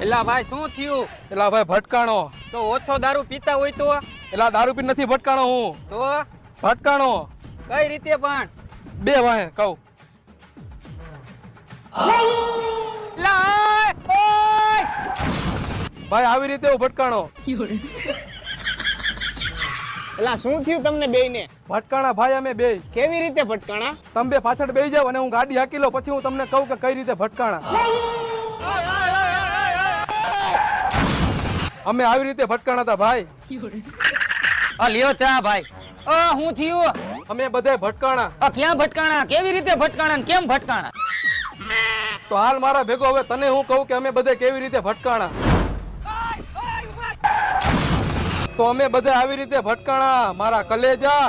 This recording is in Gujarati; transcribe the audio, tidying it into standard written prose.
એલા ભાઈ શું થયું? એલા ભાઈ ભટકાણો. તો ઓછો દારૂ પીતા હોય તો? એલા દારૂ પી નથી ભટકાણો હું. તો ભટકાણો કઈ રીતે પણ? બે વાહે કહું. ભાઈ આવી રીતે હું ભટકાણો. એલા શું થયું તમને બેયને? ભટકાણા ભાઈ અમે બે. કેવી રીતે ભટકાણા? તમે બે પાછળ બેસી જાવ અને હું ગાડી હાકી લઉં, પછી હું તમને કહું કે કઈ રીતે ભટકાણા. અમે આવી રીતે ભટકાણા હતા ભાઈ. આ લ્યો ચા ભાઈ. શું થયું? અમે બધાય ભટકાણા. ક્યાં ભટકાણા? કેવી રીતે ભટકાણા? કેમ ભટકાણા? તો હાલ મારા ભેગો હવે તને હું કહું કે અમે બધા કેવી રીતે ભટકાણા. તો અમે બધા આવી રીતે ભટકાણા મારા કલેજા.